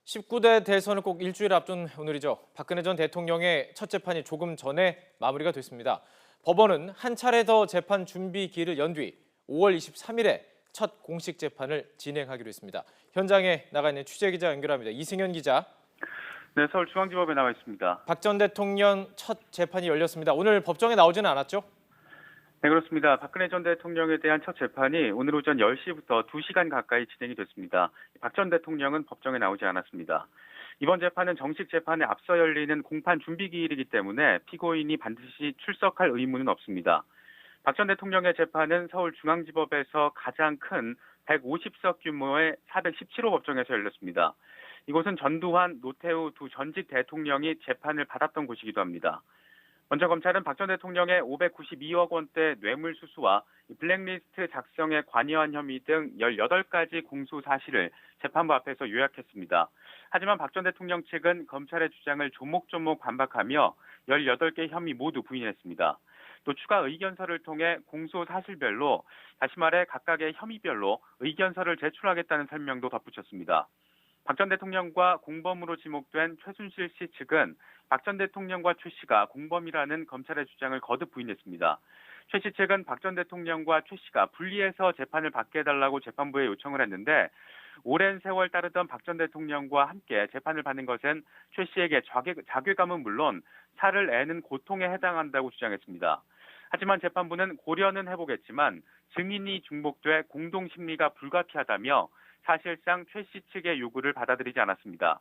19대 대선을 꼭 일주일 앞둔 오늘이죠. 박근혜 전 대통령의 첫 재판이 조금 전에 마무리가 됐습니다. 법원은 한 차례 더 재판 준비 기일을 연 뒤 5월 23일에 첫 공식 재판을 진행하기로 했습니다. 현장에 나가 있는 취재기자 연결합니다. 이승현 기자. 네, 서울중앙지법에 나와 있습니다. 박 전 대통령 첫 재판이 열렸습니다. 오늘 법정에 나오지는 않았죠? 네, 그렇습니다. 박근혜 전 대통령에 대한 첫 재판이 오늘 오전 10시부터 2시간 가까이 진행이 됐습니다. 박 전 대통령은 법정에 나오지 않았습니다. 이번 재판은 정식 재판에 앞서 열리는 공판 준비 기일이기 때문에 피고인이 반드시 출석할 의무는 없습니다. 박 전 대통령의 재판은 서울중앙지법에서 가장 큰 150석 규모의 417호 법정에서 열렸습니다. 이곳은 전두환, 노태우 두 전직 대통령이 재판을 받았던 곳이기도 합니다. 먼저 검찰은 박 전 대통령의 592억 원대 뇌물수수와 블랙리스트 작성에 관여한 혐의 등 18가지 공소 사실을 재판부 앞에서 요약했습니다. 하지만 박 전 대통령 측은 검찰의 주장을 조목조목 반박하며 18개 혐의 모두 부인했습니다. 또 추가 의견서를 통해 공소 사실별로, 다시 말해 각각의 혐의별로 의견서를 제출하겠다는 설명도 덧붙였습니다. 박 전 대통령과 공범으로 지목된 최순실 씨 측은 박 전 대통령과 최 씨가 공범이라는 검찰의 주장을 거듭 부인했습니다. 최 씨 측은 박 전 대통령과 최 씨가 분리해서 재판을 받게 해달라고 재판부에 요청을 했는데 오랜 세월 따르던 박 전 대통령과 함께 재판을 받는 것은 최 씨에게 자괴감은 물론 살을 애는 고통에 해당한다고 주장했습니다. 하지만 재판부는 고려는 해보겠지만 증인이 중복돼 공동심리가 불가피하다며 사실상 최 씨 측의 요구를 받아들이지 않았습니다.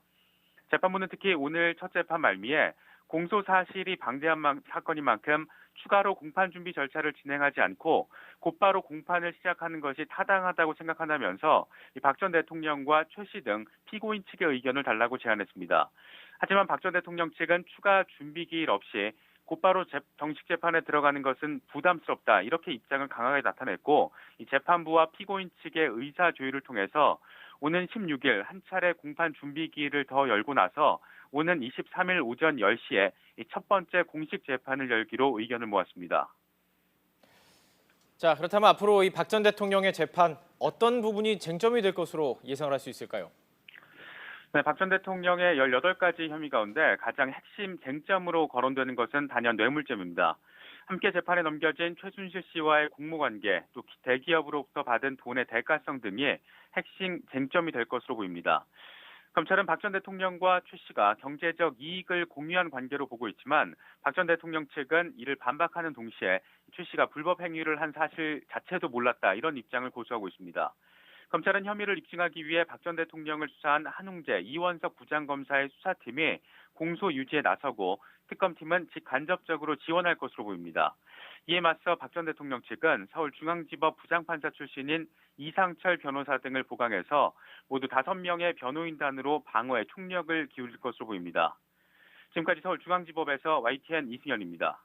재판부는 특히 오늘 첫 재판 말미에 공소 사실이 방대한 사건인 만큼 추가로 공판 준비 절차를 진행하지 않고 곧바로 공판을 시작하는 것이 타당하다고 생각한다면서 박 전 대통령과 최 씨 등 피고인 측의 의견을 달라고 제안했습니다. 하지만 박 전 대통령 측은 추가 준비 기일 없이 곧바로 정식 재판에 들어가는 것은 부담스럽다, 이렇게 입장을 강하게 나타냈고, 이 재판부와 피고인 측의 의사 조율을 통해서 오는 16일 한 차례 공판 준비 기일을 더 열고 나서 오는 23일 오전 10시에 첫 번째 공식 재판을 열기로 의견을 모았습니다. 자, 그렇다면 앞으로 이 박 전 대통령의 재판 어떤 부분이 쟁점이 될 것으로 예상을 할 수 있을까요? 네, 박 전 대통령의 18가지 혐의 가운데 가장 핵심 쟁점으로 거론되는 것은 단연 뇌물죄입니다. 함께 재판에 넘겨진 최순실 씨와의 공모관계, 또 대기업으로부터 받은 돈의 대가성 등이 핵심 쟁점이 될 것으로 보입니다. 검찰은 박 전 대통령과 최 씨가 경제적 이익을 공유한 관계로 보고 있지만 박 전 대통령 측은 이를 반박하는 동시에 최 씨가 불법 행위를 한 사실 자체도 몰랐다, 이런 입장을 고수하고 있습니다. 검찰은 혐의를 입증하기 위해 박 전 대통령을 수사한 한웅재, 이원석 부장검사의 수사팀이 공소 유지에 나서고 특검팀은 직간접적으로 지원할 것으로 보입니다. 이에 맞서 박 전 대통령 측은 서울중앙지법 부장판사 출신인 이상철 변호사 등을 보강해서 모두 5명의 변호인단으로 방어에 총력을 기울일 것으로 보입니다. 지금까지 서울중앙지법에서 YTN 이승현입니다.